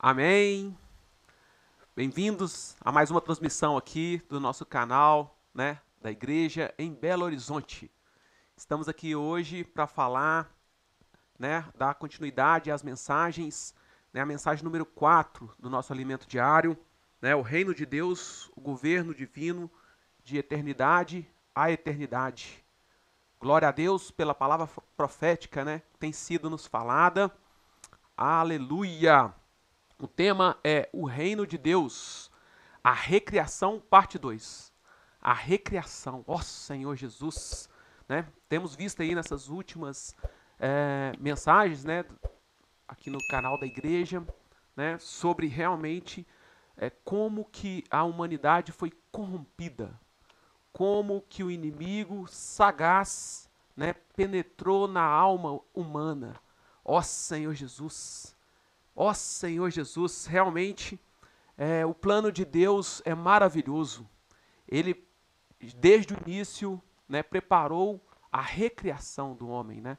Amém. Bem-vindos a mais uma transmissão aqui do nosso canal, né, da igreja em Belo Horizonte. Estamos aqui hoje para falar, né, dar continuidade às mensagens, né, a mensagem número 4 do nosso alimento diário, né, o reino de Deus, o governo divino de eternidade a eternidade. Glória a Deus pela palavra profética, né, que tem sido nos falada. Aleluia. O tema é o reino de Deus, a recriação, parte 2. A recriação, ó Senhor Jesus, né? Temos visto aí nessas últimas mensagens, né, aqui no canal da igreja, né, sobre realmente como que a humanidade foi corrompida, como que o inimigo sagaz, né, penetrou na alma humana. Ó Senhor Jesus, ó Senhor Jesus, realmente o plano de Deus é maravilhoso. Ele, desde o início, né, preparou a recriação do homem. Né?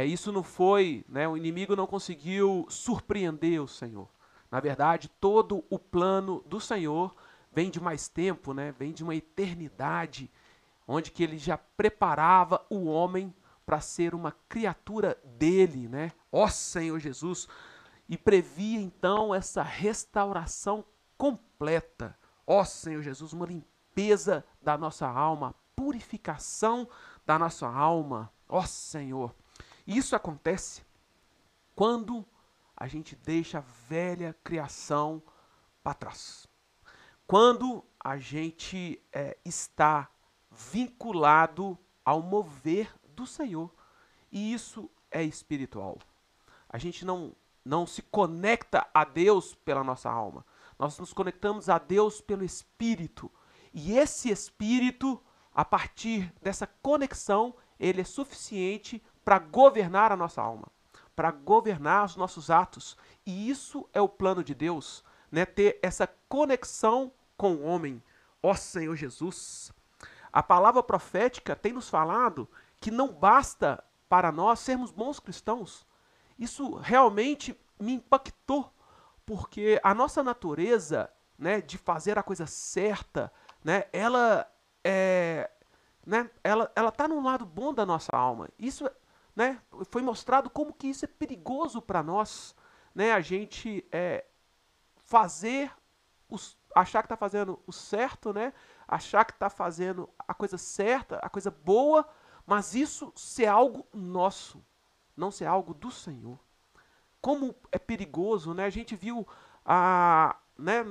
Isso não foi, né, o inimigo não conseguiu surpreender o Senhor. Na verdade, todo o plano do Senhor vem de mais tempo, né, vem de uma eternidade, onde que ele já preparava o homem para ser uma criatura dele, né? Ó Senhor Jesus, e previa então essa restauração completa. Ó Senhor Jesus, uma limpeza da nossa alma, purificação da nossa alma. Ó Senhor, isso acontece quando a gente deixa a velha criação para trás. Quando a gente está vinculado ao mover do Senhor. E isso é espiritual. A gente não se conecta a Deus pela nossa alma. Nós nos conectamos a Deus pelo Espírito. E esse Espírito, a partir dessa conexão, ele é suficiente para governar a nossa alma, para governar os nossos atos. E isso é o plano de Deus, né? Ter essa conexão com o homem. Ó Senhor Jesus, a palavra profética tem nos falado que não basta para nós sermos bons cristãos. Isso realmente me impactou, porque a nossa natureza, né, de fazer a coisa certa, né, ela tá no lado bom da nossa alma. Isso, né, foi mostrado como que isso é perigoso para nós, né, a gente fazer achar que está fazendo o certo, né? Achar que está fazendo a coisa certa, a coisa boa, mas isso ser algo nosso, não ser algo do Senhor. Como é perigoso, né? A gente viu né,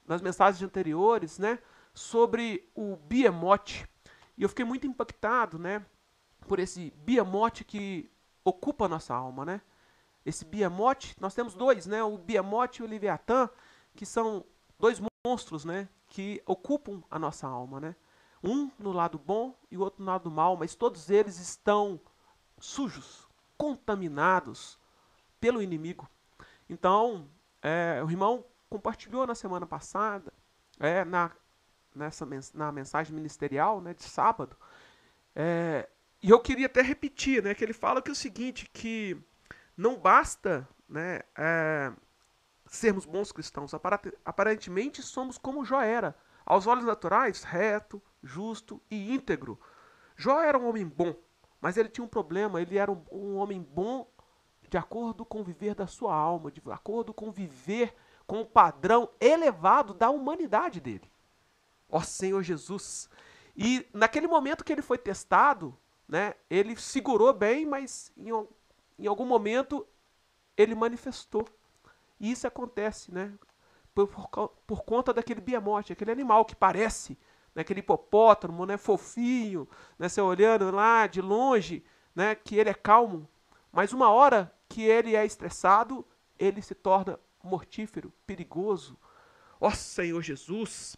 nas mensagens anteriores, né, sobre o Behemoth, e eu fiquei muito impactado, né, por esse Behemoth que ocupa a nossa alma, né? Esse Behemoth, nós temos dois, né? O Behemoth e o Leviatã, que são dois monstros, né? Que ocupam a nossa alma, né? Um no lado bom e o outro no lado mal, mas todos eles estão sujos, contaminados pelo inimigo. Então, o irmão compartilhou na semana passada, na mensagem ministerial, né, de sábado, e eu queria até repetir, né, que ele fala que é o seguinte, que não basta, né, sermos bons cristãos. Aparentemente somos como Jó era. Aos olhos naturais, reto, justo e íntegro. Jó era um homem bom, mas ele tinha um problema. Ele era um homem bom de acordo com o viver da sua alma, de acordo com o viver com o padrão elevado da humanidade dele. Ó Senhor Jesus. E naquele momento que ele foi testado, né, ele segurou bem, mas em algum momento ele manifestou. E isso acontece, né? Por conta daquele Behemoth, aquele animal que parece, né, aquele hipopótamo, né, fofinho, né, você olhando lá de longe, né, que ele é calmo, mas uma hora que ele é estressado, ele se torna mortífero, perigoso. Ó Senhor Jesus,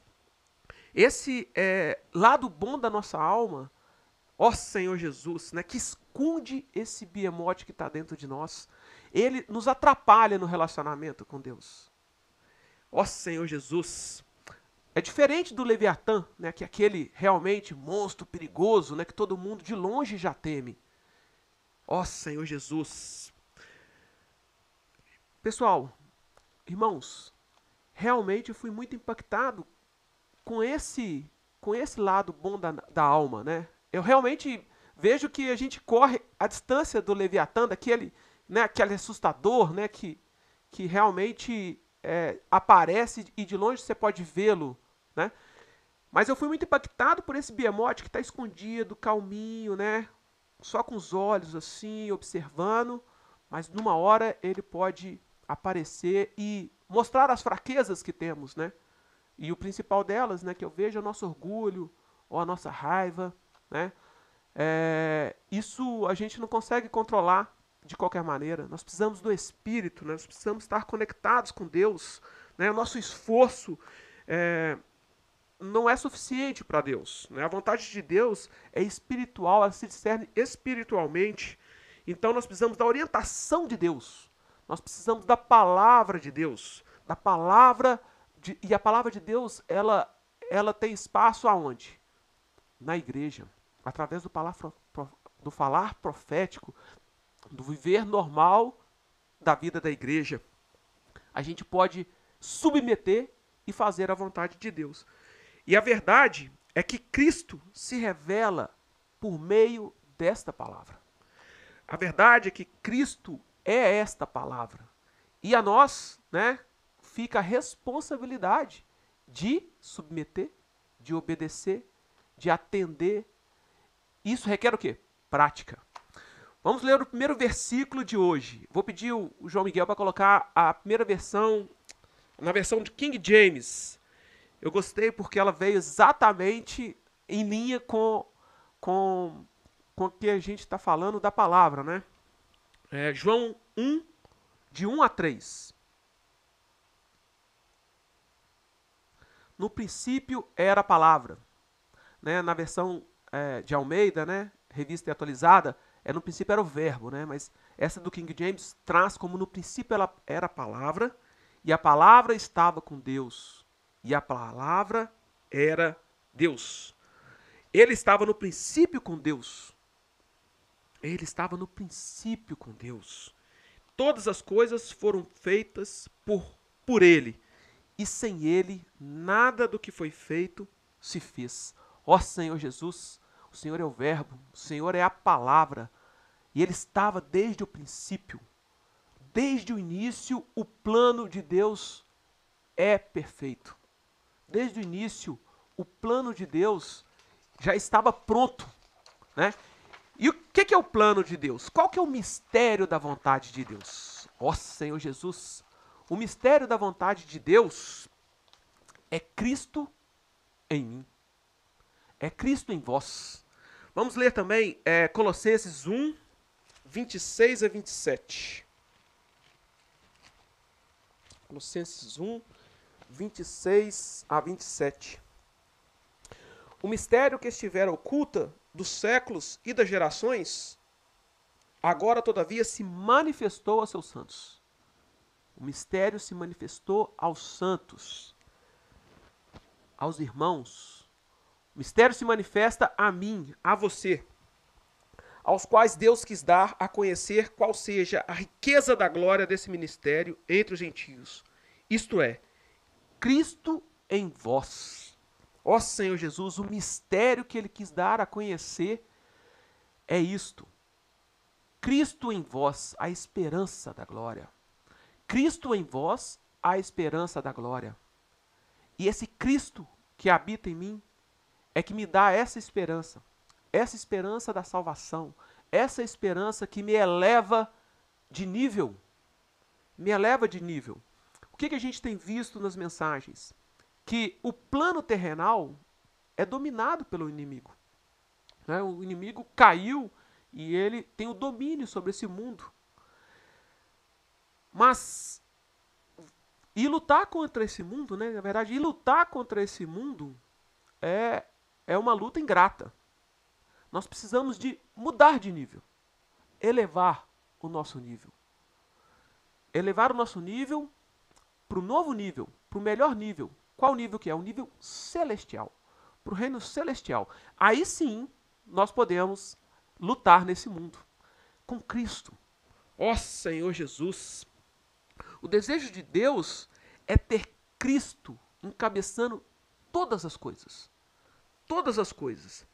esse lado bom da nossa alma, ó Senhor Jesus, né, que esconde esse Behemoth que está dentro de nós, ele nos atrapalha no relacionamento com Deus. Ó Senhor Jesus, é diferente do Leviatã, né, que é aquele realmente monstro perigoso, né, que todo mundo de longe já teme. Ó Senhor Jesus. Pessoal, irmãos, realmente eu fui muito impactado com esse lado bom da alma, né? Eu realmente vejo que a gente corre a distância do Leviatã, daquele, né, aquele assustador, né, que realmente aparece e de longe você pode vê-lo, né? Mas eu fui muito impactado por esse Behemoth que está escondido, calminho, né? Só com os olhos assim, observando, mas numa hora ele pode aparecer e mostrar as fraquezas que temos, né? E o principal delas, né, que eu vejo é o nosso orgulho ou a nossa raiva, né? Isso a gente não consegue controlar de qualquer maneira. Nós precisamos do Espírito, né? Nós precisamos estar conectados com Deus, né? O nosso esforço não é suficiente para Deus, né? A vontade de Deus é espiritual, ela se discerne espiritualmente. Então nós precisamos da orientação de Deus. Nós precisamos da palavra de Deus, da palavra e a palavra de Deus, ela tem espaço aonde? Na igreja, através do falar profético, do viver normal da vida da igreja. A gente pode submeter e fazer a vontade de Deus. E a verdade é que Cristo se revela por meio desta palavra. A verdade é que Cristo é esta palavra. E a nós, né, fica a responsabilidade de submeter, de obedecer, de atender. Isso requer o quê? Prática. Vamos ler o primeiro versículo de hoje. Vou pedir o João Miguel para colocar a primeira versão, na versão de King James. Eu gostei porque ela veio exatamente em linha com o que a gente está falando da palavra, né? João 1, de 1 a 3. No princípio era a palavra. Né? Na versão de Almeida, né? Revista e atualizada, no princípio era o verbo, né? Mas essa do King James traz como no princípio ela era a palavra, e a palavra estava com Deus, e a palavra era Deus. Ele estava no princípio com Deus. Ele estava no princípio com Deus. Todas as coisas foram feitas por ele. E sem ele, nada do que foi feito se fez. Ó Senhor Jesus, o Senhor é o verbo, o Senhor é a palavra. E ele estava desde o princípio. Desde o início, o plano de Deus é perfeito. Desde o início, o plano de Deus já estava pronto, né? E o que é o plano de Deus? Qual que é o mistério da vontade de Deus? Ó Senhor Jesus, o mistério da vontade de Deus é Cristo em mim. É Cristo em vós. Vamos ler também Colossenses 1, 26 a 27. Colossenses 1, 26 a 27. O mistério que estivera oculta dos séculos e das gerações, agora todavia se manifestou aos seus santos. O mistério se manifestou aos santos, aos irmãos. O mistério se manifesta a mim, a você, aos quais Deus quis dar a conhecer qual seja a riqueza da glória desse ministério entre os gentios. Isto é, Cristo em vós. Ó Senhor Jesus, o mistério que ele quis dar a conhecer é isto. Cristo em vós, a esperança da glória. Cristo em vós, a esperança da glória. E esse Cristo que habita em mim é que me dá essa esperança da salvação, essa esperança que me eleva de nível. Me eleva de nível. O que a gente tem visto nas mensagens? Que o plano terrenal é dominado pelo inimigo. Né? O inimigo caiu e ele tem o domínio sobre esse mundo. Mas, e lutar contra esse mundo, né? Na verdade, lutar contra esse mundo é uma luta ingrata. Nós precisamos de mudar de nível, elevar o nosso nível. Elevar o nosso nível para o novo nível, para o melhor nível. Qual nível que é? O nível celestial. Para o reino celestial. Aí sim, nós podemos lutar nesse mundo. Com Cristo. Ó Senhor Jesus. O desejo de Deus é ter Cristo encabeçando todas as coisas. Todas as coisas.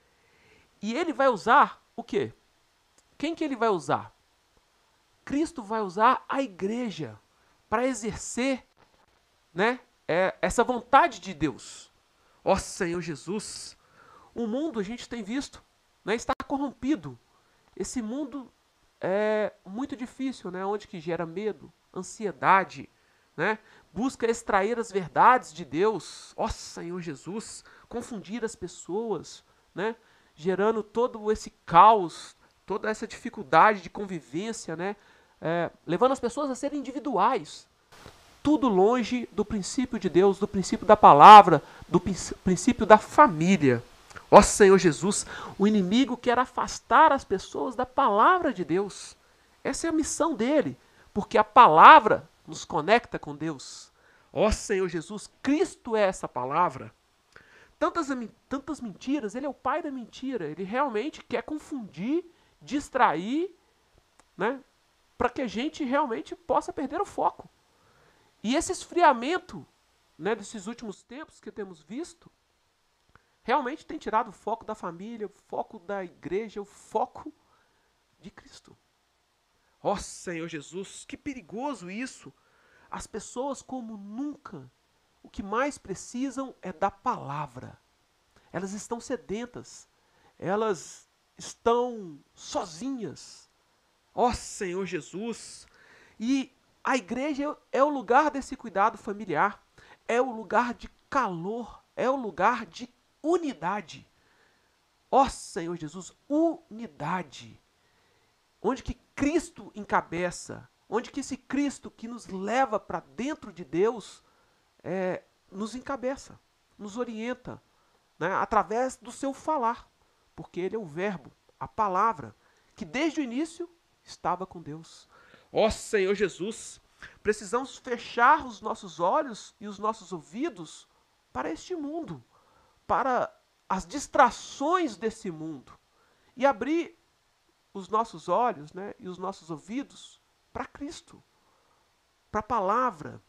E ele vai usar o quê? Quem que ele vai usar? Cristo vai usar a igreja para exercer, né, essa vontade de Deus. Ó Senhor Jesus, o mundo a gente tem visto, né, está corrompido. Esse mundo é muito difícil, né, onde que gera medo, ansiedade, né, busca extrair as verdades de Deus. Ó Senhor Jesus, confundir as pessoas, né, gerando todo esse caos, toda essa dificuldade de convivência, né, levando as pessoas a serem individuais. Tudo longe do princípio de Deus, do princípio da palavra, do princípio da família. Ó Senhor Jesus, o inimigo quer afastar as pessoas da palavra de Deus. Essa é a missão dele, porque a palavra nos conecta com Deus. Ó Senhor Jesus, Cristo é essa palavra. Tantas mentiras, ele é o pai da mentira. Ele realmente quer confundir, distrair, né, para que a gente realmente possa perder o foco. E esse esfriamento, né, desses últimos tempos que temos visto, realmente tem tirado o foco da família, o foco da igreja, o foco de Cristo. Ó Senhor Jesus, que perigoso isso! As pessoas como nunca, o que mais precisam é da palavra. Elas estão sedentas, elas estão sozinhas. Ó Senhor Jesus! E a igreja é o lugar desse cuidado familiar, é o lugar de calor, é o lugar de unidade. Ó Senhor Jesus, unidade. Onde que Cristo encabeça, onde que esse Cristo que nos leva para dentro de Deus nos encabeça, nos orienta, né, através do seu falar, porque ele é o verbo, a palavra, que desde o início estava com Deus. Ó Senhor Jesus, precisamos fechar os nossos olhos e os nossos ouvidos para este mundo, para as distrações desse mundo, e abrir os nossos olhos, né, e os nossos ouvidos para Cristo, para a palavra.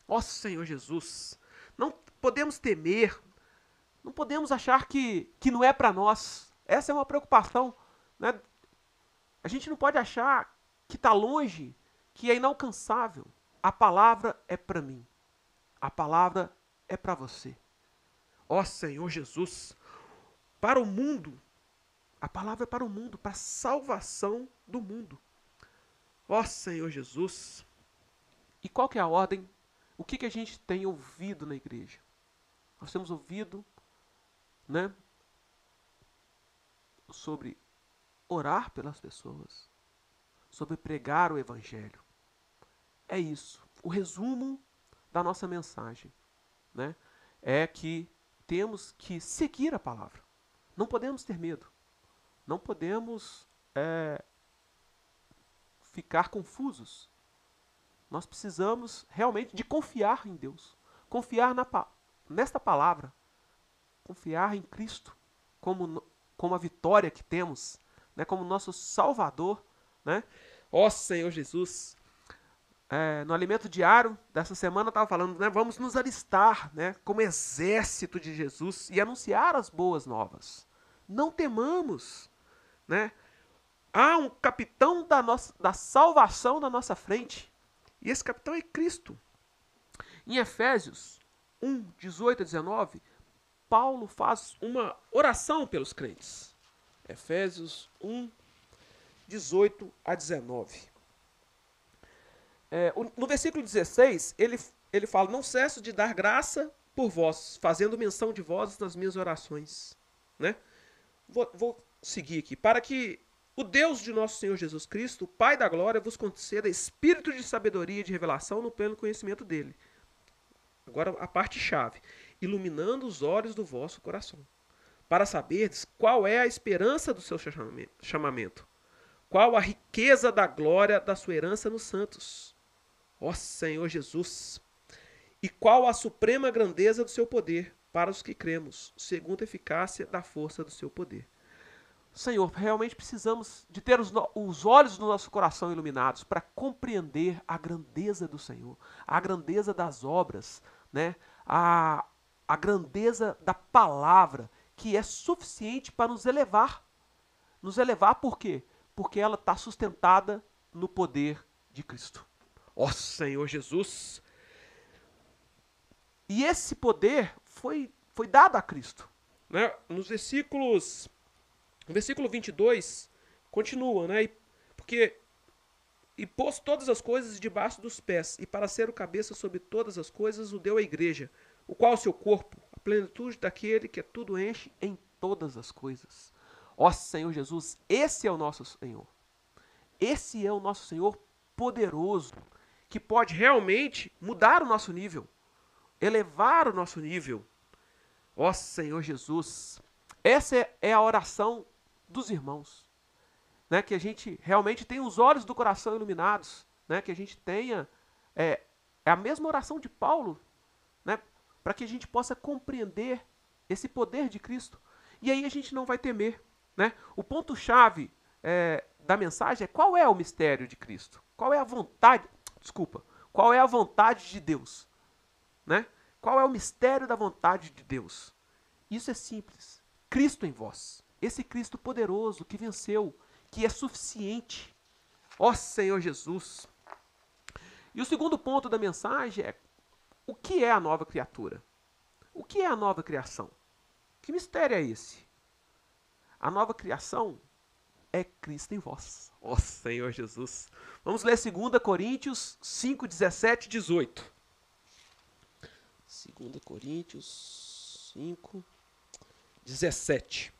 Ó Senhor Jesus, não podemos temer, não podemos achar que não é para nós. Essa é uma preocupação, né? A gente não pode achar que está longe, que é inalcançável. A palavra é para mim. A palavra é para você. Ó Senhor Jesus, para o mundo, a palavra é para o mundo, para a salvação do mundo. Ó Senhor Jesus. E qual que é a ordem? O que a gente tem ouvido na igreja? Nós temos ouvido, né, sobre orar pelas pessoas, sobre pregar o evangelho. É isso. O resumo da nossa mensagem, né, é que temos que seguir a palavra. Não podemos ter medo. Não podemos ficar confusos. Nós precisamos realmente de confiar em Deus. Confiar nesta palavra. Confiar em Cristo como a vitória que temos, né, como nosso Salvador, né? Ó Senhor Jesus, no alimento diário dessa semana eu estava falando, né, vamos nos alistar, né, como exército de Jesus e anunciar as boas novas. Não temamos, né? Há um capitão da salvação na nossa frente, e esse capitão é Cristo. Em Efésios 1, 18 a 19, Paulo faz uma oração pelos crentes. Efésios 1, 18 a 19. No versículo 16, ele fala, não cesso de dar graça por vós, fazendo menção de vós nas minhas orações. Né? Vou seguir aqui. Para que o Deus de nosso Senhor Jesus Cristo, o Pai da glória, vos conceda espírito de sabedoria e de revelação no pleno conhecimento dele. Agora a parte chave. Iluminando os olhos do vosso coração, para saberdes qual é a esperança do seu chamamento, qual a riqueza da glória da sua herança nos santos, ó Senhor Jesus, e qual a suprema grandeza do seu poder para os que cremos, segundo a eficácia da força do seu poder. Senhor, realmente precisamos de ter os olhos do nosso coração iluminados para compreender a grandeza do Senhor, a grandeza das obras, né? a grandeza da palavra, que é suficiente para nos elevar. Nos elevar por quê? Porque ela está sustentada no poder de Cristo. Ó Senhor Jesus! E esse poder foi dado a Cristo. Né? No versículo 22, continua, né? E pôs todas as coisas debaixo dos pés, e para ser o cabeça sobre todas as coisas o deu à igreja, o qual é o seu corpo, a plenitude daquele que tudo enche em todas as coisas. Ó Senhor Jesus, esse é o nosso Senhor. Esse é o nosso Senhor poderoso, que pode realmente mudar o nosso nível, elevar o nosso nível. Ó Senhor Jesus, essa é a oração dos irmãos, né? Que a gente realmente tenha os olhos do coração iluminados, né? Que a gente tenha é a mesma oração de Paulo, né? Para que a gente possa compreender esse poder de Cristo. E aí a gente não vai temer, né? O ponto-chave da mensagem é: qual é o mistério de Cristo? Qual é a vontade? Desculpa. Qual é a vontade de Deus, né? Qual é o mistério da vontade de Deus? Isso é simples. Cristo em vós. Esse Cristo poderoso que venceu, que é suficiente. Ó Senhor Jesus. E o segundo ponto da mensagem é: o que é a nova criatura? O que é a nova criação? Que mistério é esse? A nova criação é Cristo em vós. Ó Senhor Jesus. Vamos ler 2 Coríntios 5, 17 e 18. 2 Coríntios 5, 17.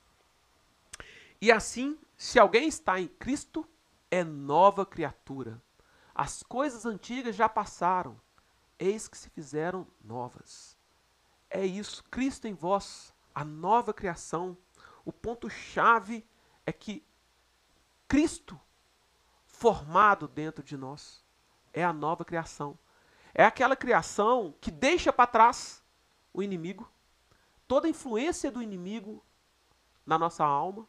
E assim, se alguém está em Cristo, é nova criatura. As coisas antigas já passaram, eis que se fizeram novas. É isso, Cristo em vós, a nova criação. O ponto-chave é que Cristo, formado dentro de nós, é a nova criação. É aquela criação que deixa para trás o inimigo, toda a influência do inimigo na nossa alma,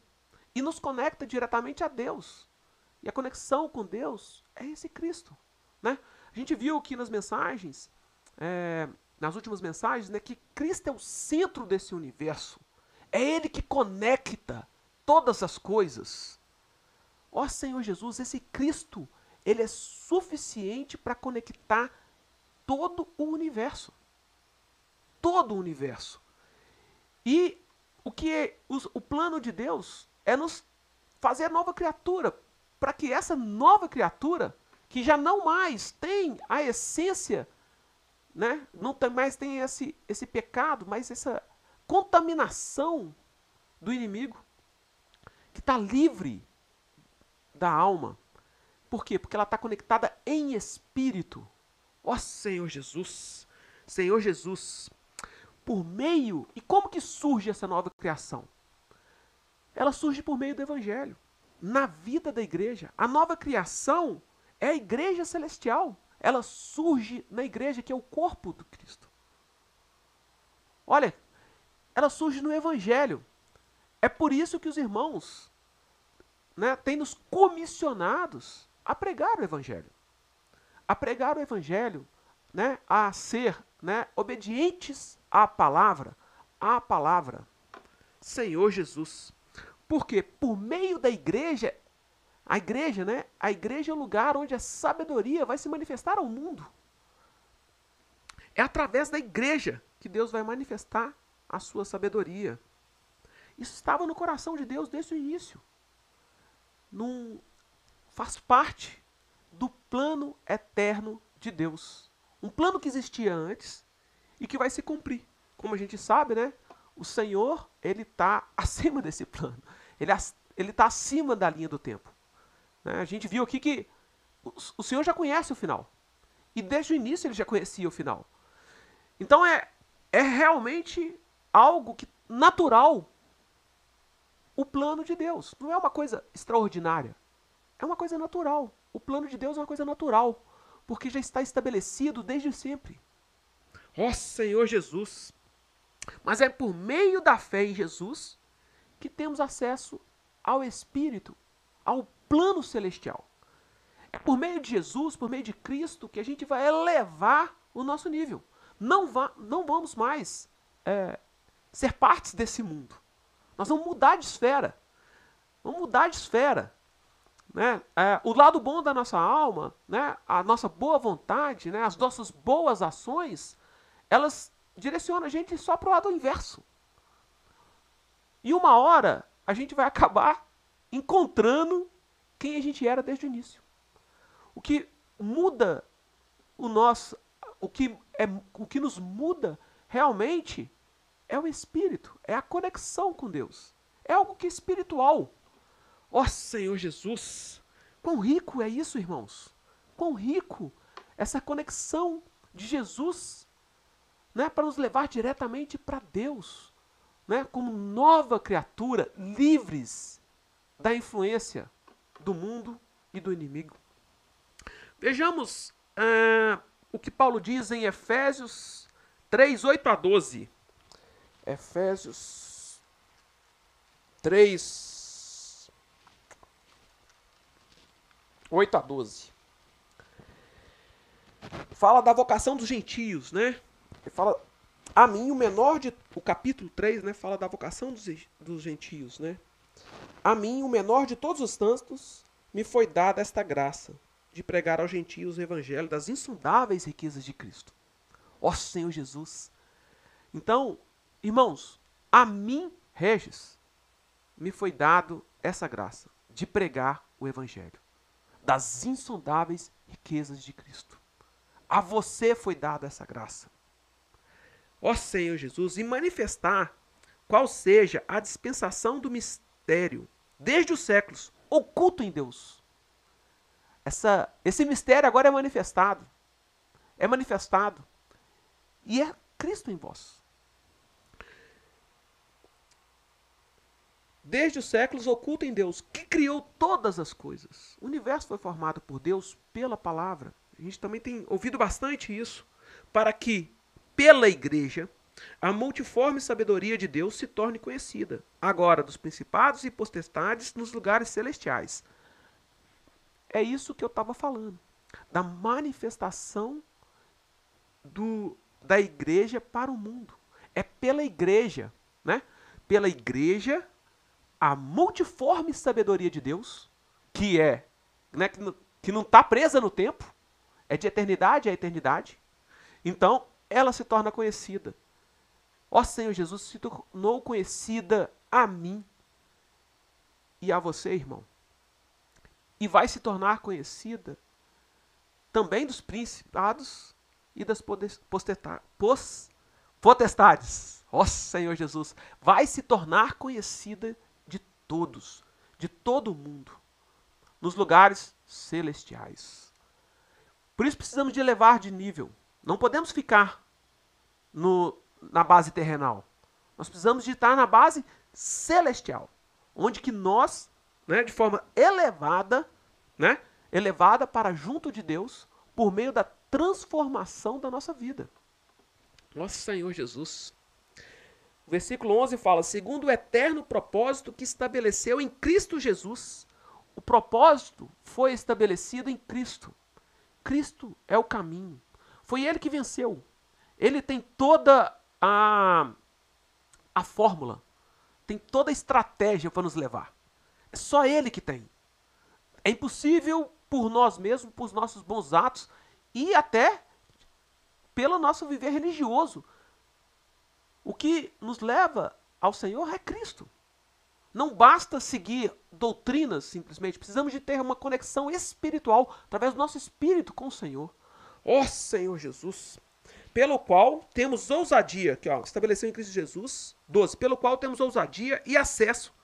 e nos conecta diretamente a Deus. E a conexão com Deus é esse Cristo, né? A gente viu aqui nas mensagens, nas últimas mensagens, né, que Cristo é o centro desse universo. É Ele que conecta todas as coisas. Ó Senhor Jesus, esse Cristo, Ele é suficiente para conectar todo o universo. Todo o universo. E o plano de Deus é nos fazer nova criatura, para que essa nova criatura, que já não mais tem a essência, né, não mais tem esse pecado, mas essa contaminação do inimigo, que está livre da alma. Por quê? Porque ela está conectada em espírito. Ó Senhor Jesus, Senhor Jesus, por meio... E como que surge essa nova criação? Ela surge por meio do Evangelho, na vida da igreja. A nova criação é a igreja celestial. Ela surge na igreja, que é o corpo do Cristo. Olha, ela surge no Evangelho. É por isso que os irmãos, né, têm nos comissionados a pregar o Evangelho. A pregar o Evangelho, né, a ser, né, obedientes à palavra. À palavra. Senhor Jesus. Por quê? Por meio da igreja, a igreja, né, a igreja é o lugar onde a sabedoria vai se manifestar ao mundo. É através da igreja que Deus vai manifestar a sua sabedoria. Isso estava no coração de Deus desde o início. Faz parte do plano eterno de Deus. Um plano que existia antes e que vai se cumprir. Como a gente sabe, né? O Senhor, Ele está acima desse plano. Ele está acima da linha do tempo. Né? A gente viu aqui que o Senhor já conhece o final. E desde o início Ele já conhecia o final. Então é realmente algo natural. O plano de Deus. Não é uma coisa extraordinária. É uma coisa natural. O plano de Deus é uma coisa natural. Porque já está estabelecido desde sempre. Ó Senhor Jesus. Mas é por meio da fé em Jesus que temos acesso ao Espírito, ao plano celestial. É por meio de Jesus, por meio de Cristo, que a gente vai elevar o nosso nível. Não vamos mais ser partes desse mundo. Nós vamos mudar de esfera. Vamos mudar de esfera. Né? O lado bom da nossa alma, né? A nossa boa vontade, né? As nossas boas ações, elas direcionam a gente só para o lado inverso. E uma hora a gente vai acabar encontrando quem a gente era desde o início. O que muda o que nos muda realmente é o Espírito, é a conexão com Deus. É algo que é espiritual. Ó Senhor Jesus, quão rico é isso, irmãos? Quão rico essa conexão de Jesus, né, para nos levar diretamente para Deus, né, como nova criatura, livres da influência do mundo e do inimigo. Vejamos o que Paulo diz em Efésios 3, 8 a 12. Efésios 3, 8 a 12. Fala da vocação dos gentios, né? Ele fala, a mim, o menor de... O capítulo 3, né, fala da vocação dos gentios, né? A mim, o menor de todos os santos, me foi dada esta graça de pregar aos gentios o evangelho das insondáveis riquezas de Cristo. Ó Senhor Jesus! Então, irmãos, a mim, Regis, me foi dado essa graça de pregar o evangelho das insondáveis riquezas de Cristo. A você foi dada essa graça. Ó Senhor Jesus, e manifestar qual seja a dispensação do mistério, desde os séculos, oculto em Deus. Esse mistério agora é manifestado. É manifestado. E é Cristo em vós. Desde os séculos, oculto em Deus, que criou todas as coisas. O universo foi formado por Deus pela palavra. A gente também tem ouvido bastante isso. Para que, pela igreja, a multiforme sabedoria de Deus se torne conhecida. Agora, dos principados e potestades nos lugares celestiais. É isso que eu estava falando. Da manifestação da igreja para o mundo. É pela igreja, né? Pela igreja, a multiforme sabedoria de Deus, que né, que não está presa no tempo, é de eternidade a eternidade. Então, ela se torna conhecida. Ó Senhor Jesus, se tornou conhecida a mim e a você, irmão. E vai se tornar conhecida também dos principados e das potestades. Ó Senhor Jesus, vai se tornar conhecida de todos, de todo mundo, nos lugares celestiais. Por isso precisamos de elevar de nível. Não podemos ficar na base terrenal. Nós precisamos de estar na base celestial, onde que nós, né, de forma elevada, né, elevada para junto de Deus, por meio da transformação da nossa vida. Nosso Senhor Jesus. O versículo 11 fala, segundo o eterno propósito que estabeleceu em Cristo Jesus. O propósito foi estabelecido em Cristo. Cristo é o caminho. Foi ele que venceu. Ele tem toda a fórmula. Tem toda a estratégia para nos levar. É só ele que tem. É impossível por nós mesmos, por nossos bons atos e até pelo nosso viver religioso. O que nos leva ao Senhor é Cristo. Não basta seguir doutrinas simplesmente. Precisamos de ter uma conexão espiritual através do nosso espírito com o Senhor. Ó Senhor Jesus, pelo qual temos ousadia, que estabeleceu em Cristo Jesus. 12. Pelo qual temos ousadia e acesso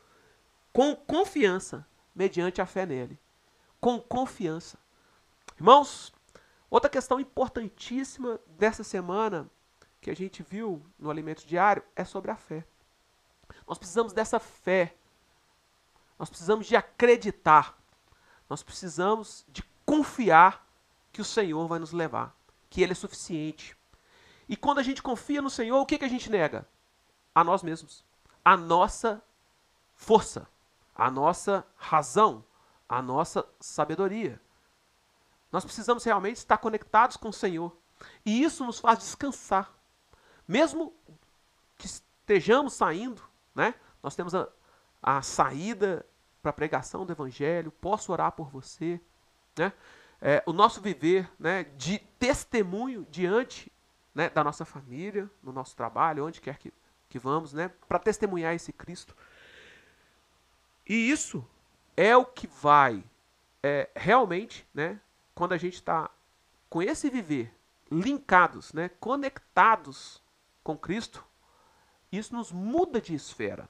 com confiança, mediante a fé nele. Com confiança. Irmãos, outra questão importantíssima dessa semana que a gente viu no Alimento Diário é sobre a fé. Nós precisamos dessa fé. Nós precisamos de acreditar. Nós precisamos de confiar que o Senhor vai nos levar, que Ele é suficiente. E quando a gente confia no Senhor, o que a gente nega? A nós mesmos. A nossa força. a nossa razão, a nossa sabedoria. Nós precisamos realmente estar conectados com o Senhor. E isso nos faz descansar. Mesmo que estejamos saindo, né? Nós temos a saída para a pregação do Evangelho, posso orar por você, né? O nosso viver, né, de testemunho diante, né, da nossa família, no nosso trabalho, onde quer que vamos, né, para testemunhar esse Cristo. E isso é o que vai realmente, né, quando a gente está com esse viver linkados, né, conectados com Cristo, isso nos muda de esfera.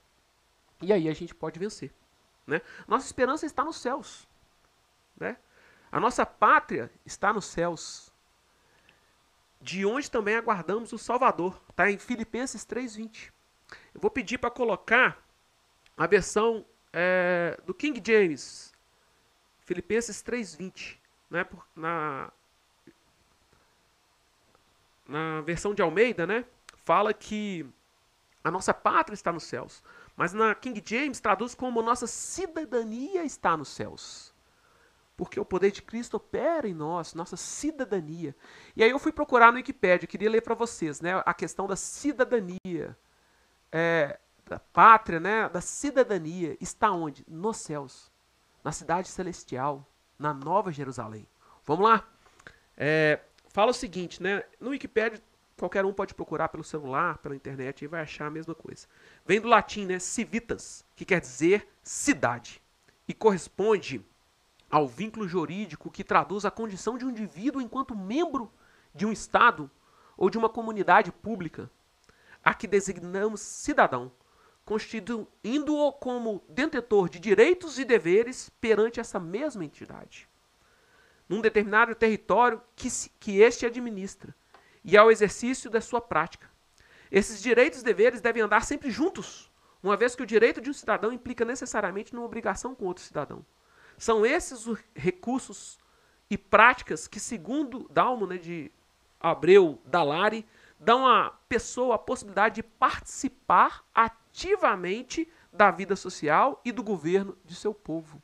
E aí a gente pode vencer. Né? Nossa esperança está nos céus. Né? A nossa pátria está nos céus, de onde também aguardamos o Salvador. Está em Filipenses 3:20. Eu vou pedir para colocar a versão do King James, Filipenses 3:20. Né? Na versão de Almeida, né? Fala que a nossa pátria está nos céus. Mas na King James traduz como nossa cidadania está nos céus. Porque o poder de Cristo opera em nós, nossa cidadania. E aí eu fui procurar no Wikipédia, queria ler para vocês, né, a questão da cidadania, da pátria, né, da cidadania, está onde? Nos céus, na cidade celestial, na Nova Jerusalém. Vamos lá? Fala o seguinte, né, no Wikipédia, qualquer um pode procurar pelo celular, pela internet, e vai achar a mesma coisa. Vem do latim, né, civitas, que quer dizer cidade, e corresponde ao vínculo jurídico que traduz a condição de um indivíduo enquanto membro de um Estado ou de uma comunidade pública, a que designamos cidadão, constituindo-o como detentor de direitos e deveres perante essa mesma entidade, num determinado território que este administra, e ao exercício da sua prática. Esses direitos e deveres devem andar sempre juntos, uma vez que o direito de um cidadão implica necessariamente numa obrigação com outro cidadão. São esses os recursos e práticas que, segundo Dalmo, né, de Abreu Dalari, dão à pessoa a possibilidade de participar ativamente da vida social e do governo de seu povo.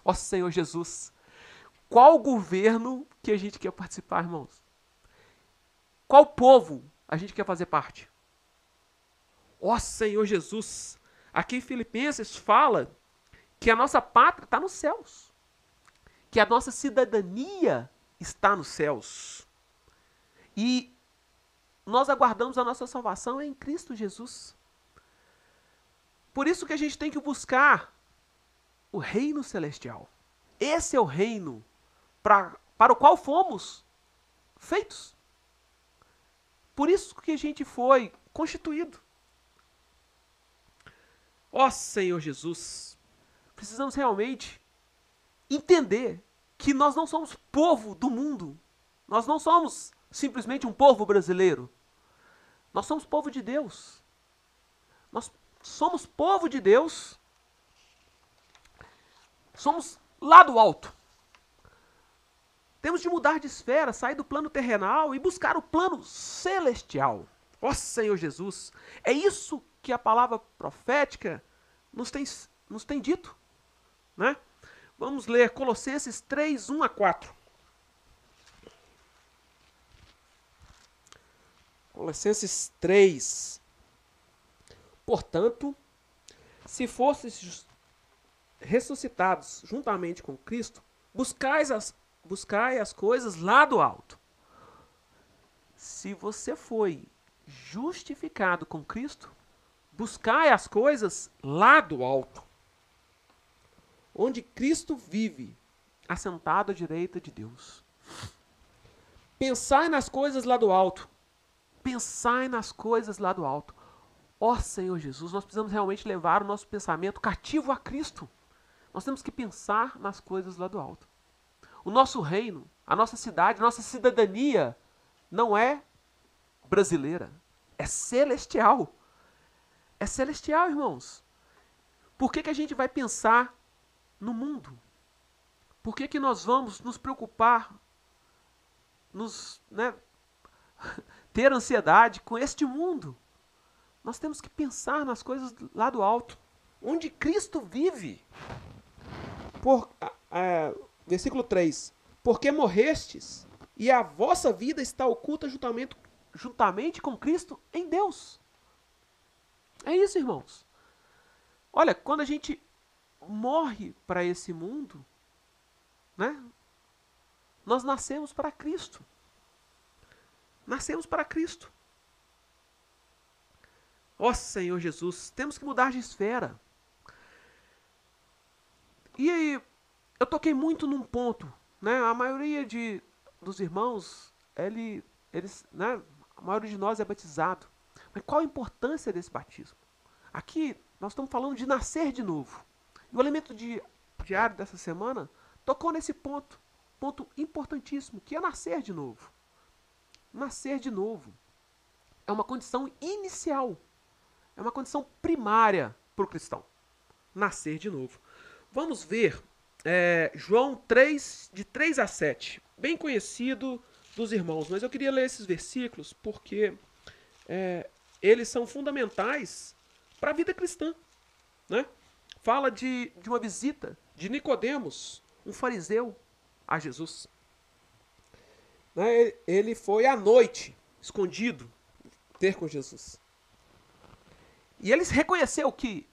Ó Senhor Jesus, qual governo que a gente quer participar, irmãos? Qual povo a gente quer fazer parte? Ó Senhor Jesus, aqui em Filipenses fala que a nossa pátria está nos céus, que a nossa cidadania está nos céus. E nós aguardamos a nossa salvação em Cristo Jesus. Por isso que a gente tem que buscar o reino celestial. Esse é o reino para o qual fomos feitos. Por isso que a gente foi constituído. Ó Senhor Jesus, precisamos realmente entender que nós não somos povo do mundo. Nós não somos simplesmente um povo brasileiro. Nós somos povo de Deus. Nós somos povo de Deus. Somos lá do alto. Temos de mudar de esfera, sair do plano terrenal e buscar o plano celestial. Ó Senhor Jesus, é isso que a palavra profética nos tem dito. Né? Vamos ler Colossenses 3, 1-4. Colossenses 3. Portanto, se fosseis ressuscitados juntamente com Cristo, buscai as coisas lá do alto. Se você foi justificado com Cristo, buscai as coisas lá do alto, onde Cristo vive, assentado à direita de Deus. Pensai nas coisas lá do alto. Pensai nas coisas lá do alto. Ó Senhor Jesus, nós precisamos realmente levar o nosso pensamento cativo a Cristo. Nós temos que pensar nas coisas lá do alto. O nosso reino, a nossa cidade, a nossa cidadania não é brasileira, é celestial. É celestial, irmãos. Por que a gente vai pensar no mundo? Por que nós vamos nos preocupar, ter ansiedade com este mundo? Nós temos que pensar nas coisas lá do alto. onde Cristo vive. Versículo 3. Porque morrestes, e a vossa vida está oculta juntamente com Cristo em Deus. É isso, irmãos. Olha, quando a gente morre para esse mundo, né? Nós nascemos para Cristo. Nascemos para Cristo. Ó Senhor Jesus, temos que mudar de esfera. E aí, eu toquei muito num ponto, né? A maioria dos irmãos, eles, né? A maioria de nós é batizado. Mas qual a importância desse batismo? Aqui, nós estamos falando de nascer de novo. E o elemento diário dessa semana tocou nesse ponto importantíssimo, que é nascer de novo. Nascer de novo é uma condição inicial, é uma condição primária para o cristão. Nascer de novo. Vamos ver João 3, de 3 a 7, bem conhecido dos irmãos, mas eu queria ler esses versículos porque eles são fundamentais para a vida cristã, né? Fala de uma visita de Nicodemos, um fariseu, a Jesus. Né? Ele foi à noite, escondido, ter com Jesus. E ele reconheceu que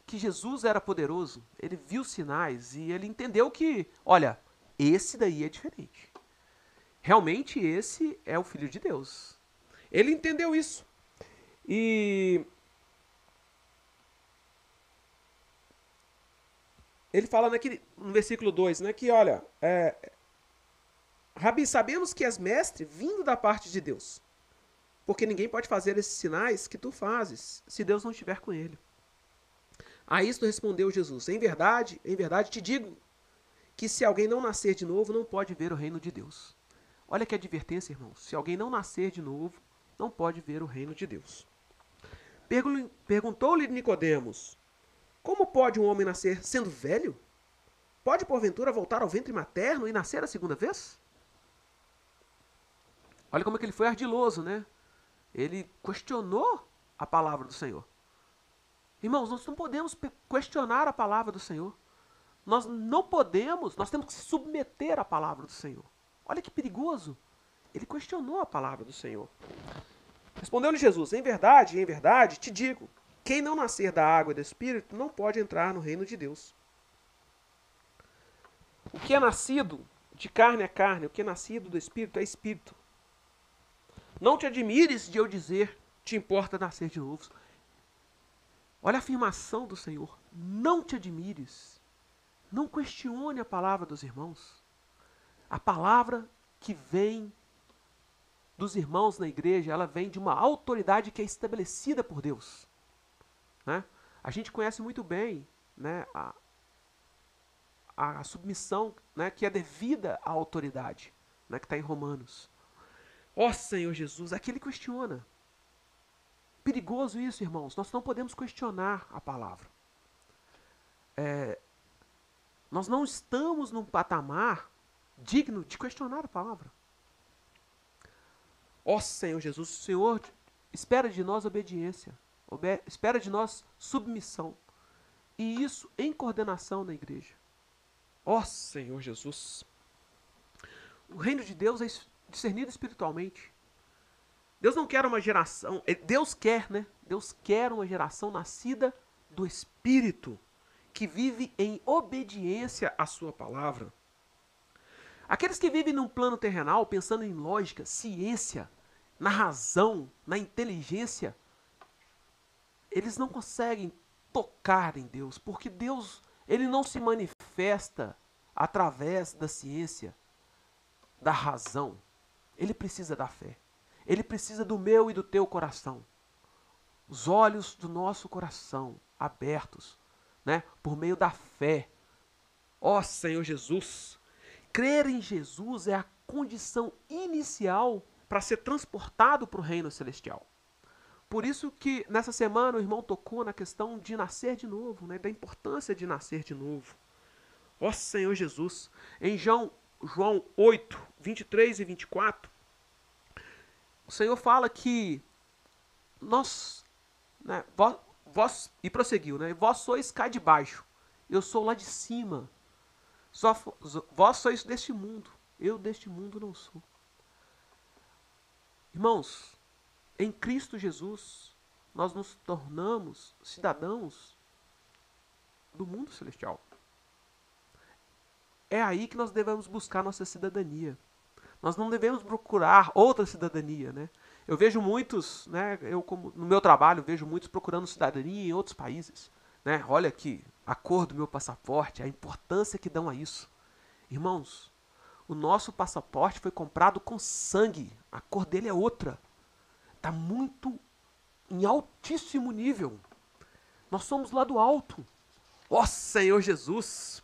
Jesus era poderoso, ele viu sinais e ele entendeu que, olha, esse daí é diferente. Realmente esse é o Filho de Deus. Ele entendeu isso. E ele fala no versículo 2, né, que olha, Rabi, sabemos que és mestre vindo da parte de Deus, porque ninguém pode fazer esses sinais que tu fazes, se Deus não estiver com ele. A isto respondeu Jesus, em verdade te digo, que se alguém não nascer de novo, não pode ver o reino de Deus. Olha que advertência, irmãos. Se alguém não nascer de novo, não pode ver o reino de Deus. Perguntou-lhe Nicodemos, como pode um homem nascer sendo velho? Pode, porventura, voltar ao ventre materno e nascer a segunda vez? Olha como é que ele foi ardiloso, né? Ele questionou a palavra do Senhor. Irmãos, nós não podemos questionar a palavra do Senhor. Nós não podemos, nós temos que se submeter à palavra do Senhor. Olha que perigoso. Ele questionou a palavra do Senhor. Respondeu-lhe Jesus, em verdade, te digo, quem não nascer da água e do Espírito não pode entrar no reino de Deus. O que é nascido de carne é carne, o que é nascido do Espírito é Espírito. Não te admires de eu dizer, te importa nascer de novo. Olha a afirmação do Senhor. Não te admires. Não questione a palavra dos irmãos. A palavra que vem dos irmãos na igreja, ela vem de uma autoridade que é estabelecida por Deus. Né? A gente conhece muito bem, né, a submissão, né, que é devida à autoridade, né, que está em Romanos. Ó Senhor Jesus, aqui ele questiona. Perigoso isso, irmãos. Nós não podemos questionar a palavra. Nós não estamos num patamar digno de questionar a palavra. Ó Senhor Jesus, o Senhor espera de nós obediência, espera de nós submissão. E isso em coordenação na igreja. Ó Senhor Jesus. O reino de Deus é discernido espiritualmente. Deus não quer uma geração, Deus quer, né? Deus quer uma geração nascida do Espírito, que vive em obediência à sua palavra. Aqueles que vivem num plano terrenal, pensando em lógica, ciência, na razão, na inteligência, eles não conseguem tocar em Deus, porque Deus, ele não se manifesta através da ciência, da razão. Ele precisa da fé. Ele precisa do meu e do teu coração. Os olhos do nosso coração abertos, né, por meio da fé. Ó Senhor Jesus, crer em Jesus é a condição inicial para ser transportado para o reino celestial. Por isso que nessa semana o irmão tocou na questão de nascer de novo, né, da importância de nascer de novo. Ó Senhor Jesus, em João 8, 23 e 24, o Senhor fala que nós, né, Vós, e prosseguiu, né? Vós sois cá de baixo, eu sou lá de cima. Vós sois deste mundo, eu deste mundo não sou. Irmãos, em Cristo Jesus, nós nos tornamos cidadãos do mundo celestial. É aí que nós devemos buscar nossa cidadania. Nós não devemos procurar outra cidadania, né? Eu vejo muitos, né? Eu como no meu trabalho vejo muitos procurando cidadania em outros países, né? Olha aqui a cor do meu passaporte, a importância que dão a isso. Irmãos, o nosso passaporte foi comprado com sangue. A cor dele é outra. Está muito em altíssimo nível. Nós somos lá do alto. Ó Senhor Jesus!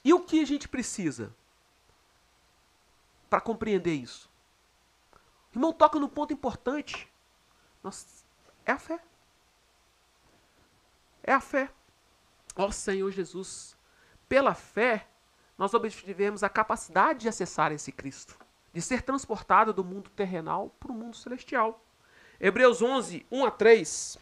E o que a gente precisa para compreender isso? O irmão toca num ponto importante. É a fé. É a fé. Ó Senhor Jesus! Pela fé, nós obtivemos a capacidade de acessar esse Cristo, de ser transportado do mundo terrenal para o mundo celestial. Hebreus 11, 1 a 3.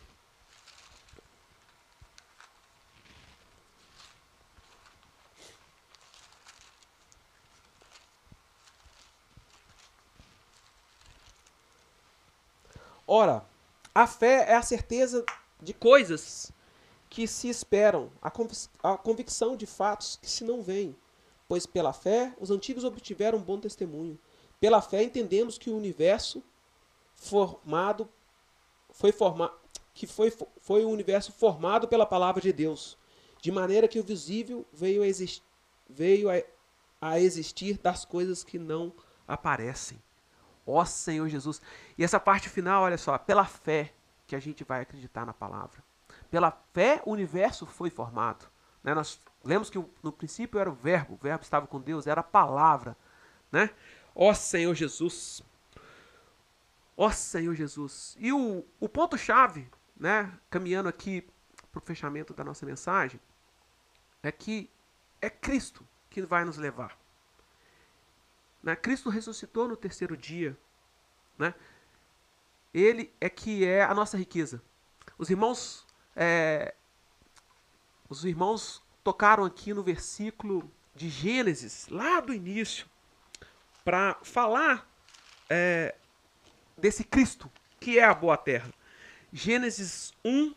Ora, a fé é a certeza de coisas que se esperam, a convicção de fatos que se não veem. Pois pela fé os antigos obtiveram bom testemunho. Pela fé entendemos que o universo foi o universo formado pela palavra de Deus, de maneira que o visível veio a existir das coisas que não aparecem. Ó Senhor Jesus. E essa parte final, olha só, pela fé que a gente vai acreditar na palavra. Pela fé o universo foi formado. Né? Nós lemos que no princípio era o verbo estava com Deus, era a palavra. Né? Ó Senhor Jesus. Ó Senhor Jesus. E o ponto-chave, né, caminhando aqui para o fechamento da nossa mensagem, é que é Cristo que vai nos levar. Né? Cristo ressuscitou no terceiro dia. Né? Ele é que é a nossa riqueza. Os irmãos tocaram aqui no versículo de Gênesis, lá do início, para falar desse Cristo, que é a boa terra. Gênesis 1,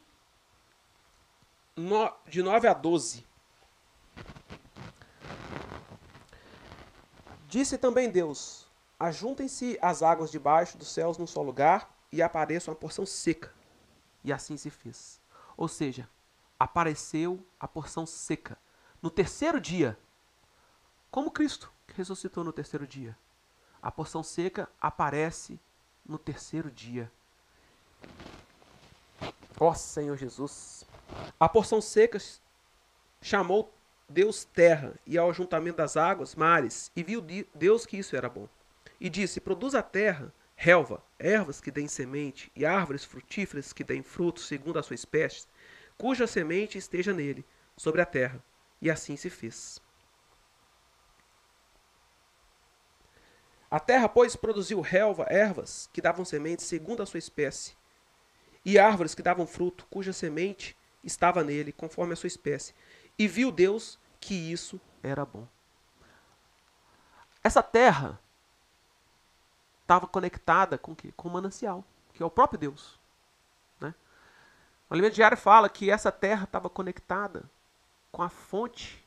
de 9 a 12. Disse também Deus: ajuntem-se as águas debaixo dos céus num só lugar e apareça uma porção seca. E assim se fez. Ou seja, apareceu a porção seca. No terceiro dia, como Cristo que ressuscitou no terceiro dia, a porção seca aparece no terceiro dia. Ó Senhor Jesus! A porção seca chamou Deus terra, e ao ajuntamento das águas, mares, e viu Deus que isso era bom. E disse: produz a terra relva, ervas que deem semente, e árvores frutíferas que deem frutos segundo a sua espécie, cuja semente esteja nele, sobre a terra. E assim se fez. A terra, pois, produziu relva, ervas que davam semente segundo a sua espécie, e árvores que davam fruto, cuja semente estava nele, conforme a sua espécie. E viu Deus que isso era bom. Essa terra estava conectada com o quê? Com o manancial, que é o próprio Deus. Né? O Alimento Diário fala que essa terra estava conectada com a fonte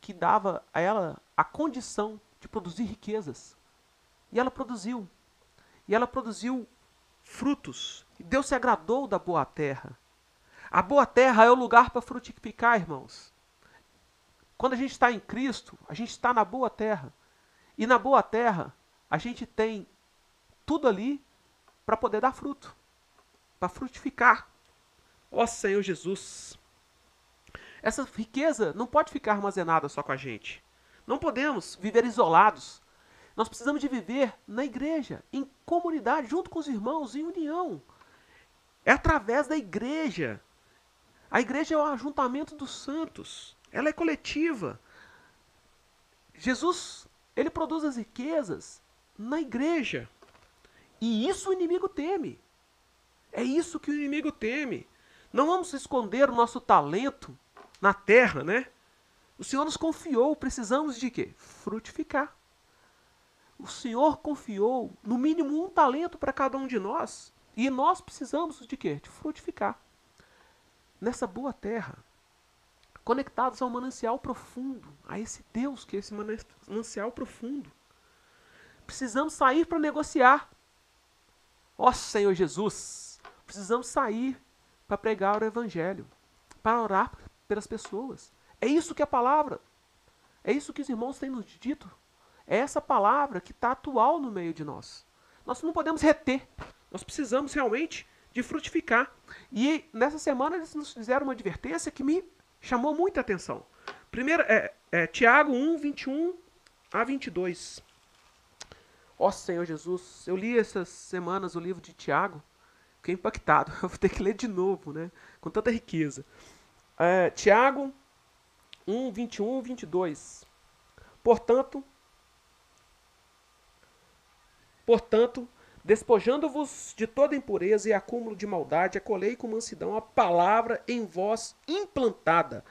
que dava a ela a condição de produzir riquezas. E ela produziu. E ela produziu frutos. E Deus se agradou da boa terra. A boa terra é o lugar para frutificar, irmãos. Quando a gente está em Cristo, a gente está na boa terra. E na boa terra, a gente tem tudo ali para poder dar fruto. Para frutificar. Ó Senhor Jesus! Essa riqueza não pode ficar armazenada só com a gente. Não podemos viver isolados. Nós precisamos de viver na igreja, em comunidade, junto com os irmãos, em união. É através da igreja. A igreja é o ajuntamento dos santos. Ela é coletiva. Jesus, ele produz as riquezas na igreja. E isso o inimigo teme. É isso que o inimigo teme. Não vamos esconder o nosso talento na terra, né? O Senhor nos confiou, precisamos de quê? Frutificar. O Senhor confiou, no mínimo, um talento para cada um de nós. E nós precisamos de quê? De frutificar. Nessa boa terra, conectados ao manancial profundo, a esse Deus que é esse manancial profundo. Precisamos sair para negociar. Ó Senhor Jesus, precisamos sair para pregar o Evangelho, para orar pelas pessoas. É isso que é a palavra, é isso que os irmãos têm nos dito. É essa palavra que está atual no meio de nós. Nós não podemos reter, nós precisamos realmente de frutificar. E nessa semana eles nos fizeram uma advertência que me chamou muita atenção. Primeiro, Tiago 1, 21 a 22. Ó Senhor Jesus, eu li essas semanas o livro de Tiago, fiquei impactado, eu vou ter que ler de novo, né? Com tanta riqueza. Tiago 1, 21 e 22. Portanto, despojando-vos de toda impureza e acúmulo de maldade, acolhei com mansidão a palavra em vós implantada.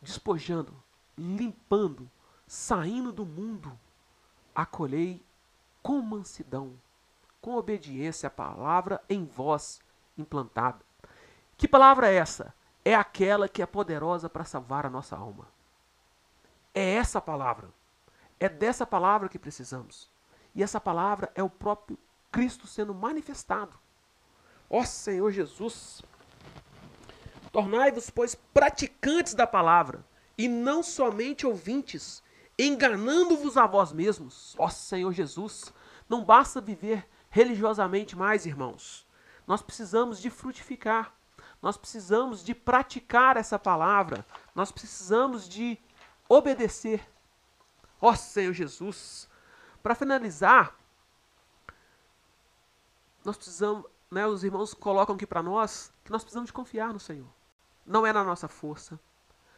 Despojando, limpando, saindo do mundo, acolhei com mansidão, com obediência a palavra em vós implantada. Que palavra é essa? É aquela que é poderosa para salvar a nossa alma. É essa palavra. É dessa palavra que precisamos. E essa palavra é o próprio Cristo sendo manifestado. Ó Senhor Jesus, tornai-vos, pois, praticantes da palavra, e não somente ouvintes, enganando-vos a vós mesmos. Ó Senhor Jesus, não basta viver religiosamente mais, irmãos. Nós precisamos de frutificar. Nós precisamos de praticar essa palavra. Nós precisamos de obedecer. Ó Senhor Jesus. Para finalizar, nós precisamos, né, os irmãos colocam aqui para nós que nós precisamos de confiar no Senhor. Não é na nossa força,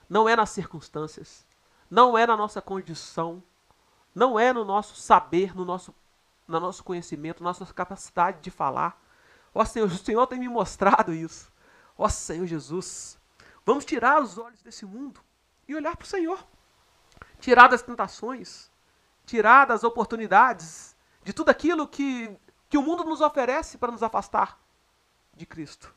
não é nas circunstâncias, não é na nossa condição, não é no nosso saber, no nosso conhecimento, na nossa capacidade de falar. Ó Senhor, o Senhor tem me mostrado isso. Ó Senhor Jesus, vamos tirar os olhos desse mundo e olhar para o Senhor. Tirar das tentações, tirar das oportunidades, de tudo aquilo que o mundo nos oferece para nos afastar de Cristo.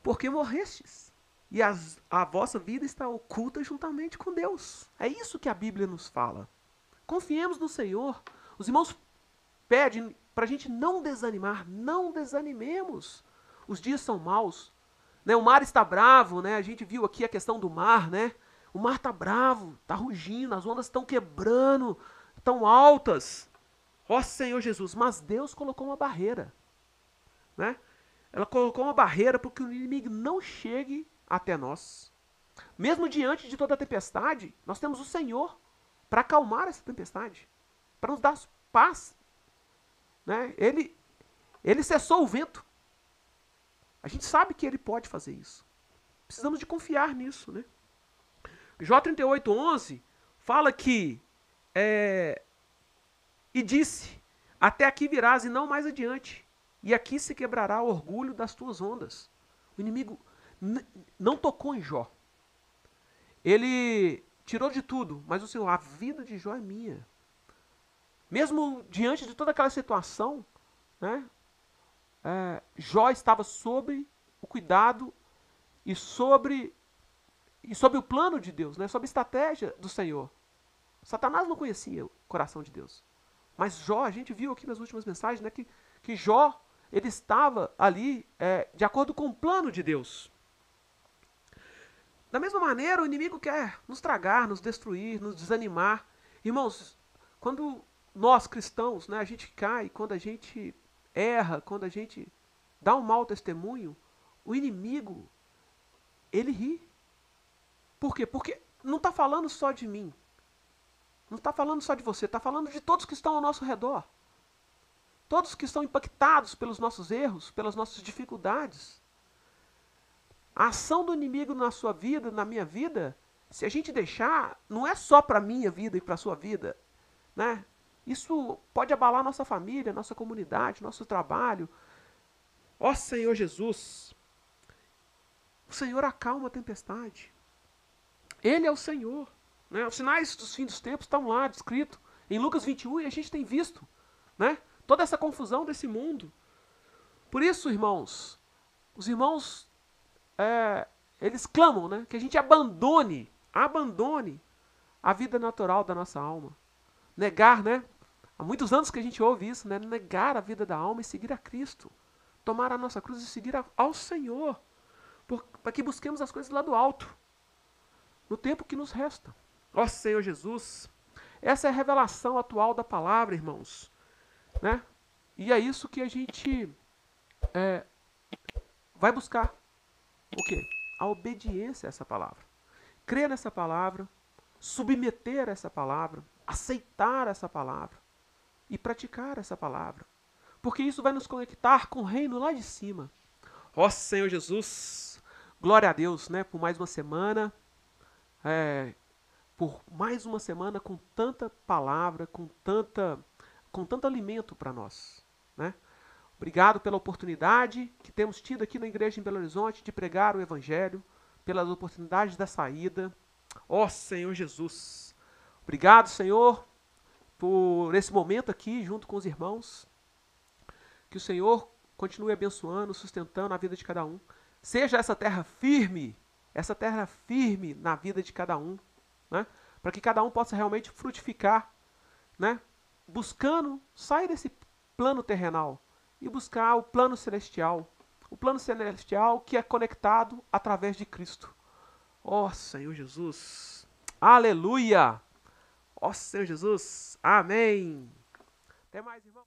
Porque morrestes, e a vossa vida está oculta juntamente com Deus. É isso que a Bíblia nos fala. Confiemos no Senhor. Os irmãos pedem para a gente não desanimar. Não desanimemos. Os dias são maus. Né? O mar está bravo. Né? A gente viu aqui a questão do mar. Né? O mar está bravo, está rugindo, as ondas estão quebrando, estão altas. Ó Senhor Jesus, mas Deus colocou uma barreira. Né? Ela colocou uma barreira para que o inimigo não chegue até nós. Mesmo diante de toda a tempestade, nós temos o Senhor para acalmar essa tempestade, para nos dar paz. Né? Ele cessou o vento. A gente sabe que ele pode fazer isso. Precisamos de confiar nisso. Né? Jó 38:11 fala que e disse, até aqui virás e não mais adiante, e aqui se quebrará o orgulho das tuas ondas. O inimigo não tocou em Jó. Ele tirou de tudo, mas o Senhor, a vida de Jó é minha. Mesmo diante de toda aquela situação, né, Jó estava sob o cuidado e sobre o plano de Deus, né, sobre a estratégia do Senhor. Satanás não conhecia o coração de Deus. Mas Jó, a gente viu aqui nas últimas mensagens, né, que Jó, ele estava ali de acordo com o plano de Deus. Da mesma maneira, o inimigo quer nos tragar, nos destruir, nos desanimar. Irmãos, quando nós cristãos, né, a gente cai, quando a gente erra, quando a gente dá um mau testemunho, o inimigo, ele ri. Por quê? Porque não está falando só de mim. Não está falando só de você, está falando de todos que estão ao nosso redor. Todos que estão impactados pelos nossos erros, pelas nossas dificuldades. A ação do inimigo na sua vida, na minha vida, se a gente deixar, não é só para a minha vida e para a sua vida. Né? Isso pode abalar nossa família, nossa comunidade, nosso trabalho. Ó Senhor Jesus, O Senhor acalma a tempestade. Ele é o Senhor. Né? Os sinais dos fins dos tempos estão lá descritos em Lucas 21 e a gente tem visto, né? Toda essa confusão desse mundo. Por isso, irmãos, os irmãos, eles clamam, né, que a gente abandone a vida natural da nossa alma. Negar, né? Há muitos anos que a gente ouve isso, né? Negar a vida da alma e seguir a Cristo. Tomar a nossa cruz e seguir ao Senhor. Para que busquemos as coisas lá do alto. No tempo que nos resta. Ó Senhor Jesus. Essa é a revelação atual da palavra, irmãos. Né? E é isso que a gente vai buscar. O quê? A obediência a essa palavra. Crer nessa palavra, submeter a essa palavra, aceitar essa palavra e praticar essa palavra. Porque isso vai nos conectar com o reino lá de cima. Ó Senhor Jesus, glória a Deus, né, por mais uma semana, com tanta palavra, com tanto alimento para nós, né? Obrigado pela oportunidade que temos tido aqui na igreja em Belo Horizonte de pregar o Evangelho, pelas oportunidades da saída. Ó Senhor Jesus, obrigado, Senhor, por esse momento aqui junto com os irmãos. Que o Senhor continue abençoando, sustentando a vida de cada um. Seja essa terra firme na vida de cada um, né? Para que cada um possa realmente frutificar, né? Buscando sair desse plano terrenal e buscar o plano celestial que é conectado através de Cristo. Ó Senhor Jesus, aleluia! Ó Senhor Jesus, amém! Até mais, irmão.